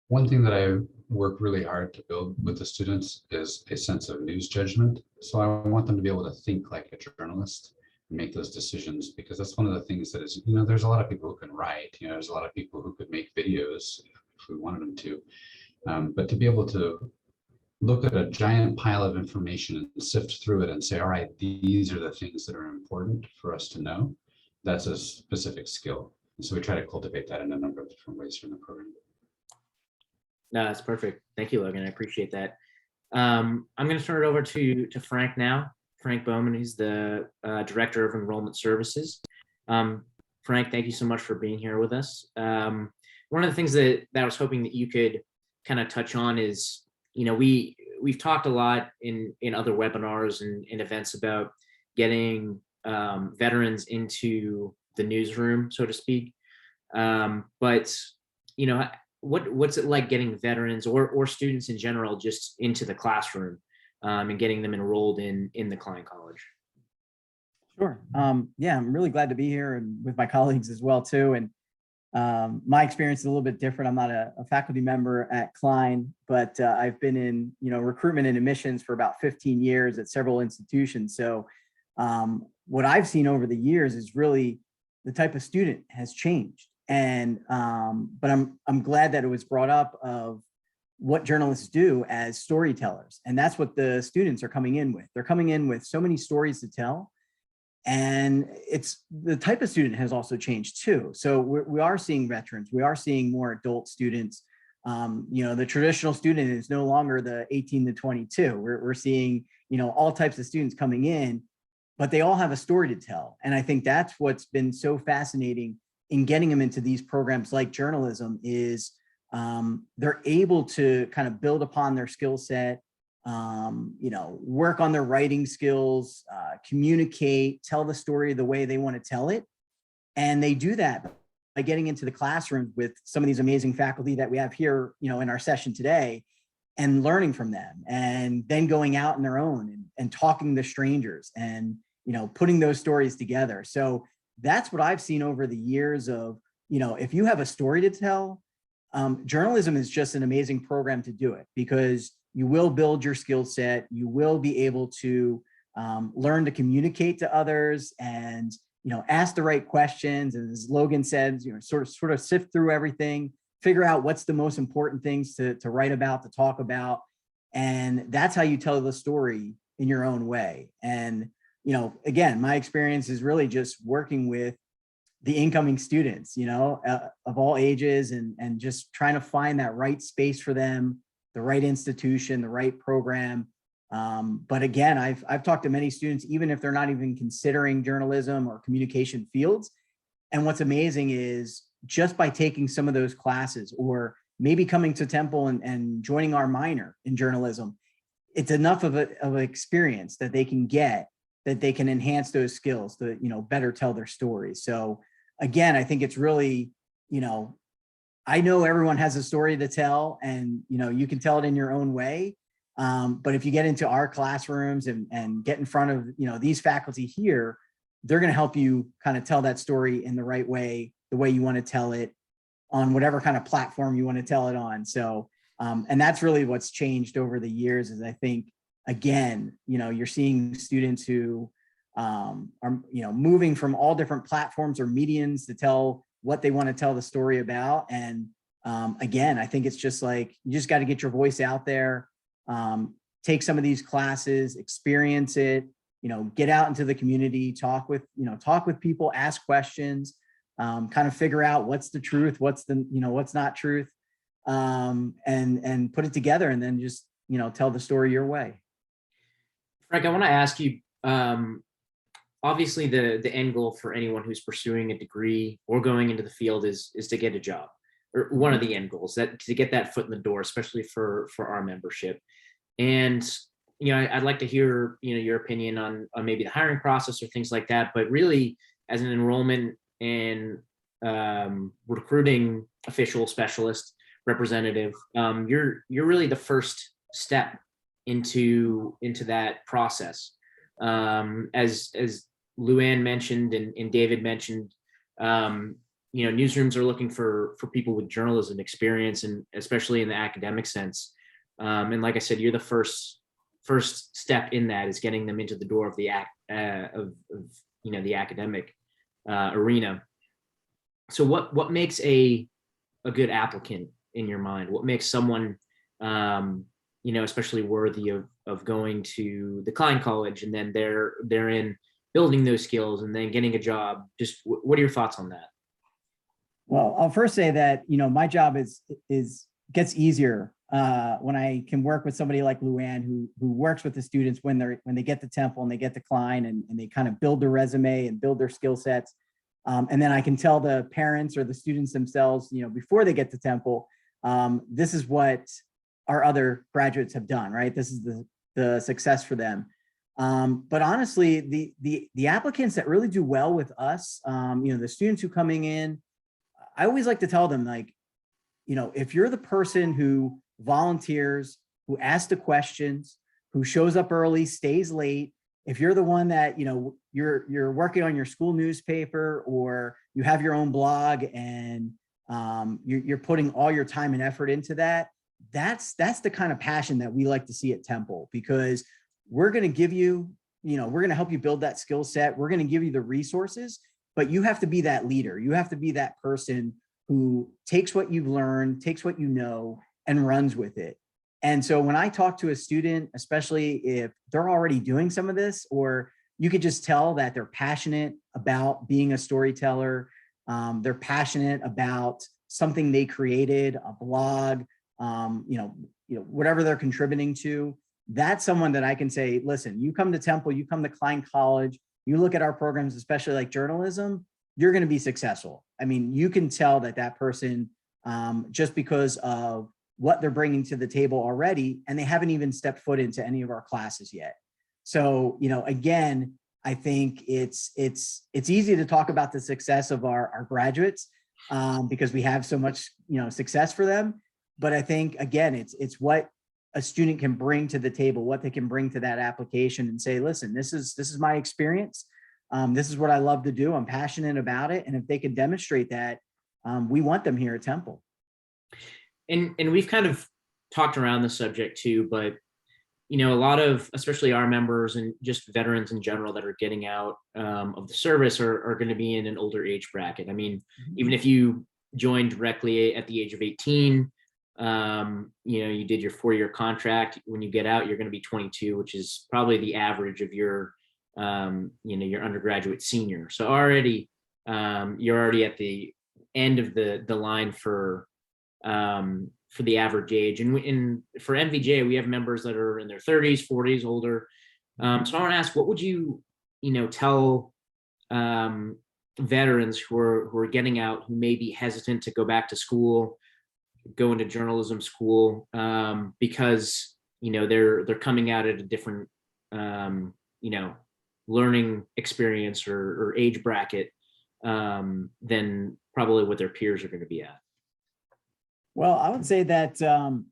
D: One thing that I work really hard to build with the students is a sense of news judgment. So I want them to be able to think like a journalist and make those decisions, because that's one of the things that is, there's a lot of people who can write, there's a lot of people who could make videos if we wanted them to. But to be able to look at a giant pile of information and sift through it and say, all right, these are the things that are important for us to know, that's a specific skill. And so we try to cultivate that in a number of different ways from the program.
A: No, that's perfect. Thank you, Logan. I appreciate that. I'm going to turn it over to Frank now. Frank Bowman, he's the Director of Enrollment Services. Frank, thank you so much for being here with us. One of the things that I was hoping that you could kind of touch on is, we've talked a lot in other webinars and events about getting veterans into the newsroom, so to speak. But what's it like getting veterans or students in general just into the classroom and getting them enrolled in the Klein College?
E: Sure. Yeah, I'm really glad to be here and with my colleagues as well too. And my experience is a little bit different. I'm not a faculty member at Klein, but I've been in recruitment and admissions for about 15 years at several institutions. So what I've seen over the years is really the type of student has changed. And but I'm glad that it was brought up of what journalists do as storytellers, and that's what the students are coming in with. They're coming in with so many stories to tell, and it's the type of student has also changed too. So we are seeing veterans, we are seeing more adult students. The traditional student is no longer the 18 to 22. We're seeing all types of students coming in, but they all have a story to tell, and I think that's what's been so fascinating in getting them into these programs like journalism is they're able to kind of build upon their skill set, work on their writing skills, communicate, tell the story the way they want to tell it. And they do that by getting into the classroom with some of these amazing faculty that we have here, in our session today, and learning from them, and then going out on their own and talking to strangers and, putting those stories together. So that's what I've seen over the years of, if you have a story to tell, journalism is just an amazing program to do it, because you will build your skill set. You will be able to learn to communicate to others and, ask the right questions. And as Logan said, sort of sift through everything, figure out what's the most important things to write about, to talk about. And that's how you tell the story in your own way. And, again, my experience is really just working with the incoming students, of all ages, and just trying to find that right space for them, the right institution, the right program. But again, I've talked to many students, even if they're not even considering journalism or communication fields. And what's amazing is just by taking some of those classes, or maybe coming to Temple and joining our minor in journalism, it's enough of an experience that they can get, that they can enhance those skills to, better tell their stories. So again, I think it's really, I know everyone has a story to tell, and, you can tell it in your own way. But if you get into our classrooms and get in front of, these faculty here, they're going to help you kind of tell that story in the right way, the way you want to tell it on whatever kind of platform you want to tell it on. So, and that's really what's changed over the years, is I think, again, you're seeing students who are, moving from all different platforms or mediums to tell what they want to tell the story about. And again, I think it's just like, you just got to get your voice out there, take some of these classes, experience it, get out into the community, talk with people, ask questions, kind of figure out what's the truth, what's not truth, and put it together, and then just, tell the story your way.
A: Frank, I want to ask you, obviously the end goal for anyone who's pursuing a degree or going into the field is to get a job. or one of the end goals, that to get that foot in the door, especially for our membership. And I'd like to hear your opinion on maybe the hiring process or things like that. But really, as an enrollment and recruiting official, specialist, representative, you're really the first step into that process. As Luann mentioned and David mentioned, newsrooms are looking for people with journalism experience, and especially in the academic sense. And like I said, you're the first step in that, is getting them into the door of the the academic arena. So what makes a good applicant in your mind? What makes someone especially worthy of going to the Klein College, and then they're in building those skills and then getting a job? Just what are your thoughts on that?
E: Well, I'll first say that, my job gets easier when I can work with somebody like Luann, who works with the students when they get to Temple and they get to Klein, and they kind of build their resume and build their skill sets. And then I can tell the parents or the students themselves, before they get to Temple, this is what our other graduates have done, right? This is the success for them. But honestly, the applicants that really do well with us, the students who coming in, I always like to tell them, like, if you're the person who volunteers, who asks the questions, who shows up early, stays late, if you're the one that, you're working on your school newspaper, or you have your own blog, and you're putting all your time and effort into that, that's the kind of passion that we like to see at Temple, because we're going to give you, we're going to help you build that skill set. We're going to give you the resources, but you have to be that leader. You have to be that person who takes what you've learned, takes what you know, and runs with it. And so when I talk to a student, especially if they're already doing some of this, or you could just tell that they're passionate about being a storyteller, they're passionate about something they created, a blog, whatever they're contributing to, that's someone that I can say, listen, you come to Temple, you come to Klein College, you look at our programs, especially like journalism, you're going to be successful. I mean, you can tell that person, just because of what they're bringing to the table already, and they haven't even stepped foot into any of our classes yet. So, again, I think it's easy to talk about the success of our graduates, because we have so much, success for them. But I think, again, it's what a student can bring to the table, what they can bring to that application, and say, listen, this is my experience. This is what I love to do. I'm passionate about it. And if they can demonstrate that, we want them here at Temple.
A: And we've kind of talked around the subject too, but a lot of, especially our members and just veterans in general that are getting out of the service are going to be in an older age bracket. I mean, even if you joined directly at the age of 18, you did your 4-year contract. When you get out, you're going to be 22, which is probably the average of your your undergraduate senior. So already you're already at the end of the line for the average age. And for MVJ, we have members that are in their 30s, 40s, older. So I want to ask, what would you tell veterans who are getting out, who may be hesitant to go back to school, go into journalism school, because they're coming out at a different learning experience or age bracket than probably what their peers are going to be at?
E: Well, I would say that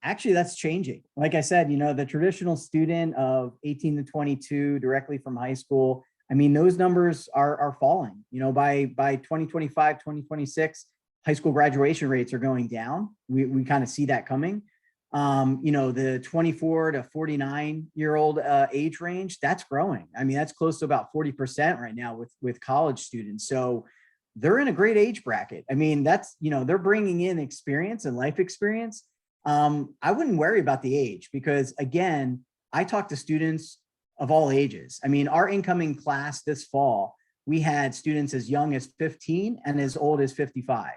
E: actually that's changing. Like I said, the traditional student of 18 to 22 directly from high school, I mean, those numbers are falling. By 2025, 2026, high school graduation rates are going down. We kind of see that coming. The 24 to 49-year-old age range, that's growing. I mean, that's close to about 40% right now with college students. So they're in a great age bracket. I mean, that's, they're bringing in experience and life experience. I wouldn't worry about the age, because again, I talk to students of all ages. I mean, our incoming class this fall, we had students as young as 15 and as old as 55.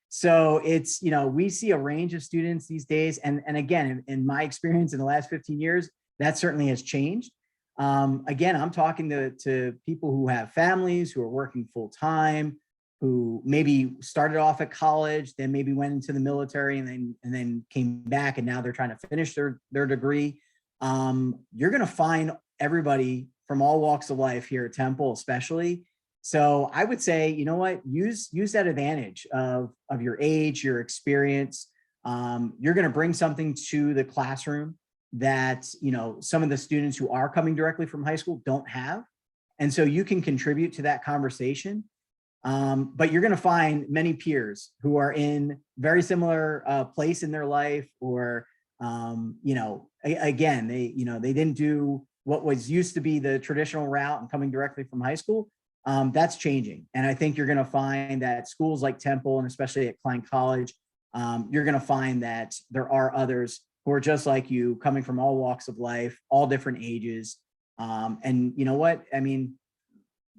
E: So it's, we see a range of students these days. And again, in my experience in the last 15 years, that certainly has changed. Again, I'm talking to people who have families, who are working full time, who maybe started off at college, then maybe went into the military and then came back, and now they're trying to finish their degree. You're going to find everybody from all walks of life here at Temple, especially. So I would say, you know what, use that advantage of your age, your experience. You're going to bring something to the classroom that, you know, some of the students who are coming directly from high school don't have. And so you can contribute to that conversation. But you're going to find many peers who are in very similar place in their life, or, you know, again, they didn't do what was used to be the traditional route and coming directly from high school. That's changing. And I think you're going to find that schools like Temple, and especially at Klein College, you're going to find that there are others who are just like you, coming from all walks of life, all different ages. And you know what? I mean,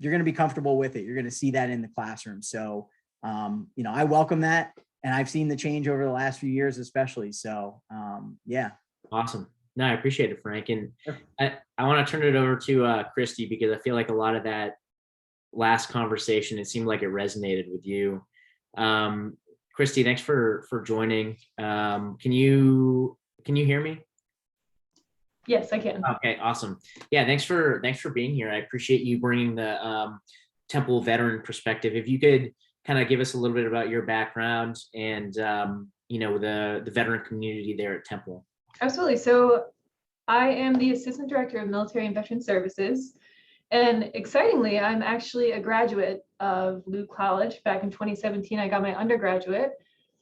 E: you're going to be comfortable with it. You're going to see that in the classroom. So, you know, I welcome that. And I've seen the change over the last few years, especially. So, yeah.
A: Awesome. No, I appreciate it, Frank. And
E: Sure.
A: I want to turn it over to Christy, because I feel like a lot of that last conversation, it seemed like it resonated with you. Christy, thanks for joining. Can you hear me?
F: Yes, I can.
A: Okay, awesome. Yeah, thanks for being here. I appreciate you bringing the Temple veteran perspective. If you could kind of give us a little bit about your background and you know, the veteran community there at Temple.
F: Absolutely. So I am the Assistant Director of Military and Veteran Services. And excitingly, I'm actually a graduate of Luke College. Back in 2017, I got my undergraduate,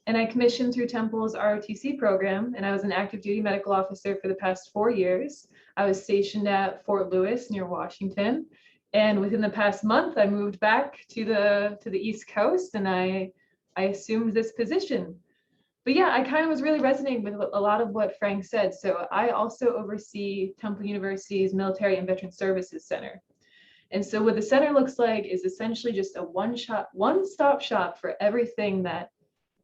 F: and I commissioned through Temple's ROTC program, and I was an active duty medical officer for the past 4 years. I was stationed at Fort Lewis near Washington. And within the past month, I moved back to the East Coast, and I assumed this position. But yeah, I kind of was really resonating with a lot of what Frank said. So I also oversee Temple University's Military and Veteran Services Center. And so what the center looks like is essentially just a one-stop shop for everything that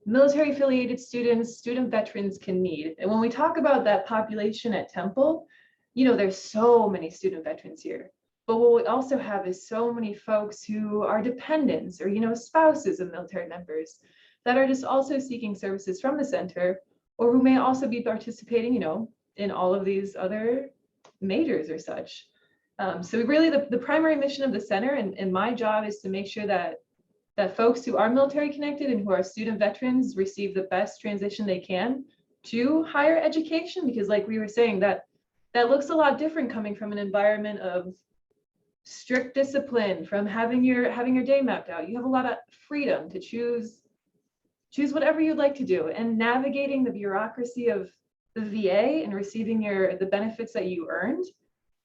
F: military affiliated students, student veterans can need. And when we talk about that population at Temple, you know, there's so many student veterans here. But what we also have is so many folks who are dependents or, you know, spouses of military members that are just also seeking services from the center, or who may also be participating, you know, in all of these other majors or such. So really the primary mission of the center and my job is to make sure that folks who are military connected and who are student veterans receive the best transition they can to higher education, because like we were saying, that looks a lot different coming from an environment of strict discipline, from having your day mapped out. You have a lot of freedom to choose whatever you'd like to do, and navigating the bureaucracy of the VA and receiving the benefits that you earned.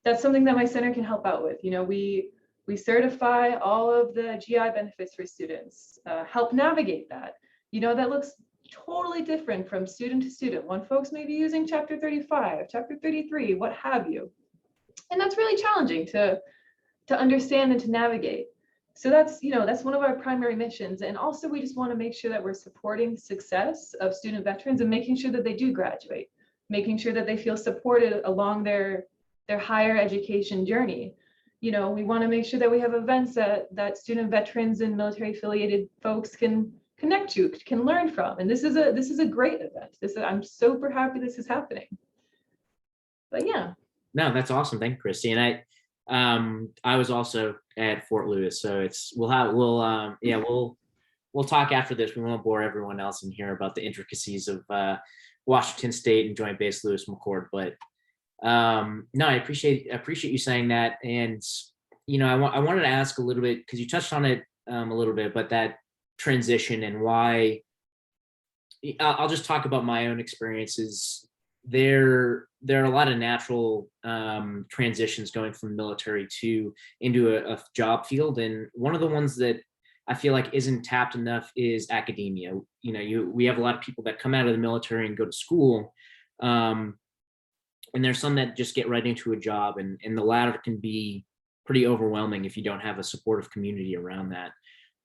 F: That's something that my center can help out with. You know, we certify all of the GI benefits for students, help navigate that. You know, that looks totally different from student to student. One folks may be using Chapter 35, Chapter 33, what have you. And that's really challenging to understand and to navigate. So that's, you know, that's one of our primary missions. And also we just want to make sure that we're supporting success of student veterans and making sure that they do graduate, making sure that they feel supported along their higher education journey. You know, we want to make sure that we have events that student veterans and military affiliated folks can connect to, can learn from. And this is a great event. I'm super happy this is happening. But yeah.
A: No, that's awesome. Thank you, Christy. And I was also at Fort Lewis, so we'll talk after this. We won't bore everyone else in here about the intricacies of Washington State and Joint Base Lewis McChord, but no, I appreciate you saying that. And you know, I wanted to ask a little bit, because you touched on it a little bit, but that transition and why. I'll just talk about my own experiences. There are a lot of natural transitions going from the military into a job field, and one of the ones that I feel like isn't tapped enough is academia. You know, we have a lot of people that come out of the military and go to school, and there's some that just get right into a job, and the latter can be pretty overwhelming if you don't have a supportive community around that.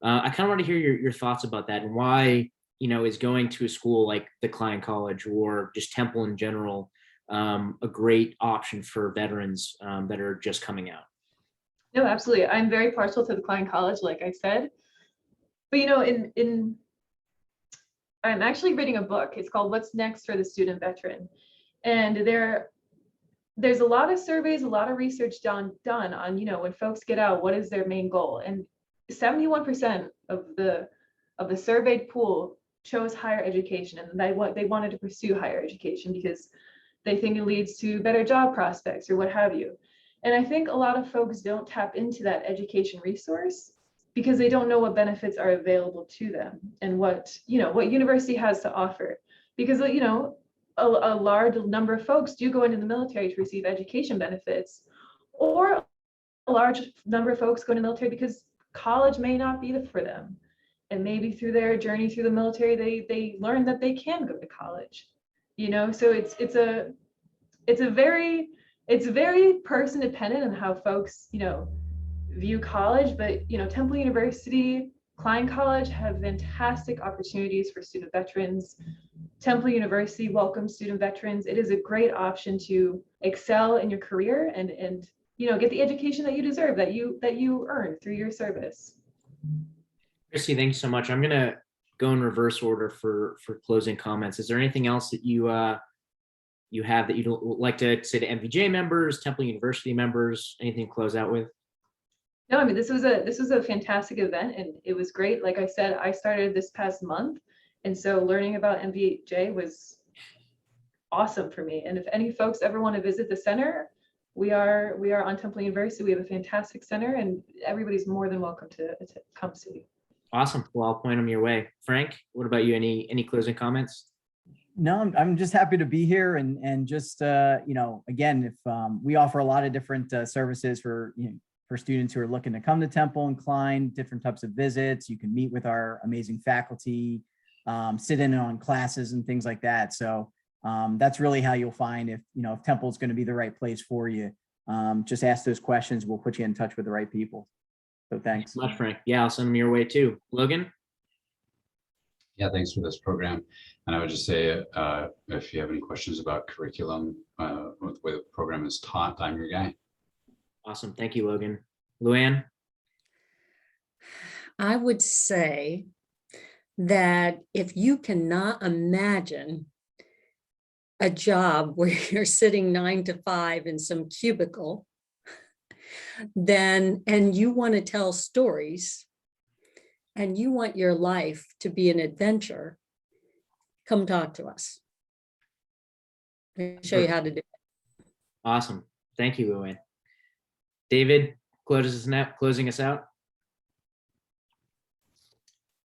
A: I kind of want to hear your thoughts about that, and why, you know, is going to a school like the Klein College or just Temple in general a great option for veterans that are just coming out?
F: No, absolutely. I'm very partial to the Klein College, like I said. But I'm actually reading a book. It's called What's Next for the Student Veteran. And there's a lot of surveys, a lot of research done on, when folks get out, what is their main goal? And 71% of the surveyed pool chose higher education, and they wanted to pursue higher education because they think it leads to better job prospects or what have you. And I think a lot of folks don't tap into that education resource because they don't know what benefits are available to them and what university has to offer. Because, a large number of folks do go into the military to receive education benefits, or a large number of folks go into the military because college may not be for them. And maybe through their journey through the military, they learn that they can go to college, so it's very person dependent on how folks, view college. But, Temple University, Klein College have fantastic opportunities for student veterans. Temple University welcomes student veterans. It is a great option to excel in your career and get the education that you deserve, that you earned through your service.
A: Christy, thank you so much. I'm gonna go in reverse order for closing comments. Is there anything else that you have that you'd like to say to MVJ members, Temple University members? Anything to close out with?
F: No, I mean, this was a fantastic event, and it was great. Like I said, I started this past month, and so learning about MVJ was awesome for me. And if any folks ever want to visit the center, we are on Temple University. We have a fantastic center, and everybody's more than welcome to come see.
A: Awesome. Well, I'll point them your way. Frank, what about you? Any closing comments?
E: No, I'm just happy to be here and just, again, if we offer a lot of different services for students who are looking to come to Temple and Klein, different types of visits. You can meet with our amazing faculty, sit in on classes and things like that. So that's really how you'll find if Temple is going to be the right place for you. Just ask those questions. We'll put you in touch with the right people. So thanks.
A: Thanks so much, Frank. Yeah, I'll send them your way too. Logan?
D: Yeah, thanks for this program. And I would just say, if you have any questions about curriculum, with the way the program is taught, I'm your guy.
A: Awesome. Thank you, Logan. Luann?
C: I would say that if you cannot imagine a job where you're sitting 9 to 5 in some cubicle, and you want to tell stories and you want your life to be an adventure, come talk to us. We'll show you how to do it.
A: Awesome. Thank you, Luann. David, closing us out.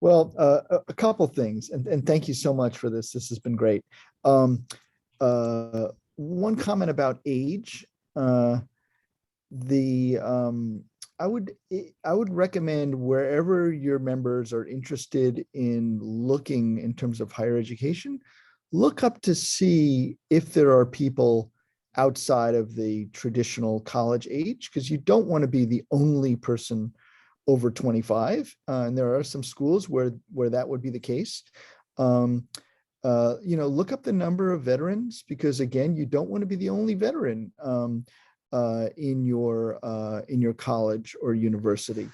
B: Well, a couple things, and thank you so much for this. This has been great. One comment about age. I would recommend wherever your members are interested in looking in terms of higher education, look up to see if there are people outside of the traditional college age, because you don't want to be the only person over 25. And there are some schools where that would be the case. Look up the number of veterans, because again, you don't want to be the only veteran in your college or university.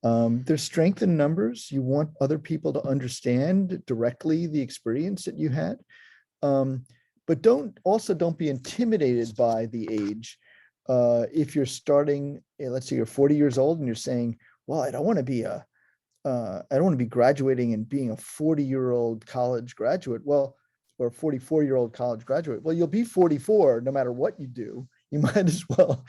B: There's strength in numbers. You want other people to understand directly the experience that you had. But don't be intimidated by the age. If you're starting, let's say you're 40 years old and you're saying, well, I don't want to be graduating and being a 40-year-old college graduate. Well, or a 44-year-old college graduate. Well, you'll be 44 no matter what you do. You might as well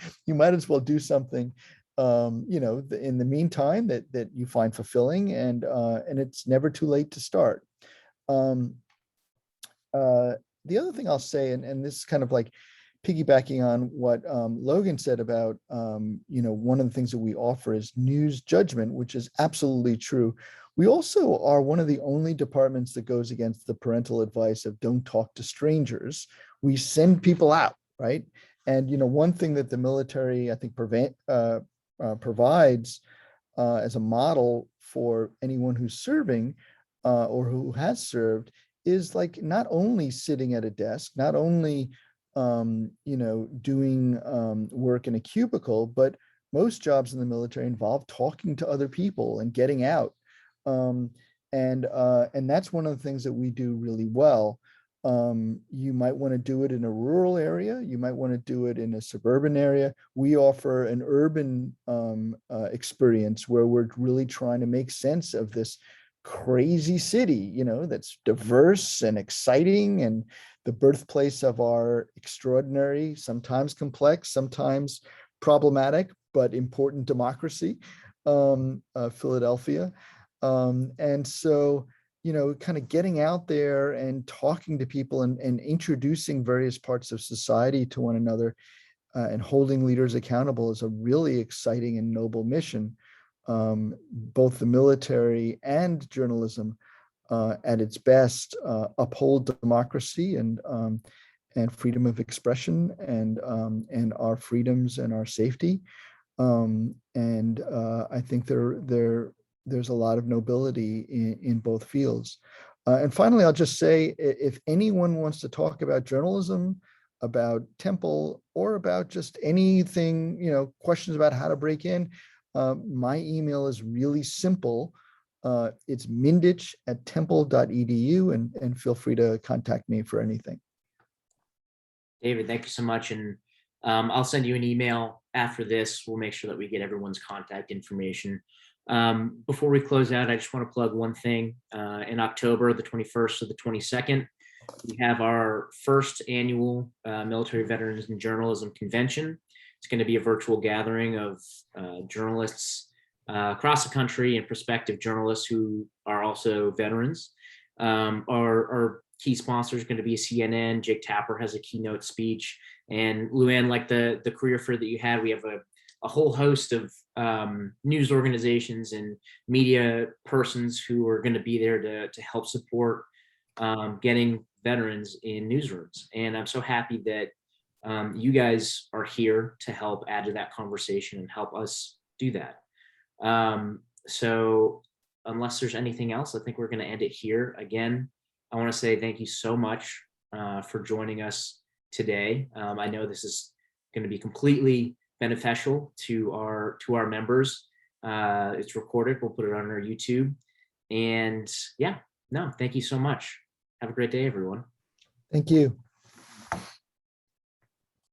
B: do something, in the meantime that you find fulfilling, and it's never too late to start. The other thing I'll say, and this is kind of like piggybacking on what Logan said about, one of the things that we offer is news judgment, which is absolutely true. We also are one of the only departments that goes against the parental advice of don't talk to strangers. We send people out, right? And, one thing that the military, I think, provides as a model for anyone who's serving or who has served is like not only sitting at a desk, not only doing work in a cubicle, but most jobs in the military involve talking to other people and getting out. And that's one of the things that we do really well. You might want to do it in a rural area. You might want to do it in a suburban area. We offer an urban experience where we're really trying to make sense of this crazy city, that's diverse and exciting and the birthplace of our extraordinary, sometimes complex, sometimes problematic, but important democracy, Philadelphia. And so, kind of getting out there and talking to people and introducing various parts of society to one another and holding leaders accountable is a really exciting and noble mission. Both the military and journalism at its best uphold democracy and freedom of expression and our freedoms and our safety. I think there's a lot of nobility in both fields. And finally, I'll just say, if anyone wants to talk about journalism, about Temple, or about just anything, questions about how to break in, my email is really simple. It's mindich@temple.edu, and feel free to contact me for anything.
A: David, thank you so much. And I'll send you an email after this. We'll make sure that we get everyone's contact information. Before we close out, I just want to plug one thing. In October, the 21st to the 22nd, we have our first annual Military Veterans and Journalism Convention. It's going to be a virtual gathering of journalists across the country and prospective journalists who are also veterans. Our key sponsor is going to be CNN. Jake Tapper has a keynote speech. And Luann, like the career fair that you had, we have a whole host of news organizations and media persons who are going to be there to help support getting veterans in newsrooms. And I'm so happy that you guys are here to help add to that conversation and help us do that. So unless there's anything else, I think we're going to end it here. Again, I want to say thank you so much for joining us today. I know this is going to be completely beneficial to our members. It's recorded. We'll put it on our YouTube. And yeah, no, thank you so much. Have a great day, everyone.
B: Thank you.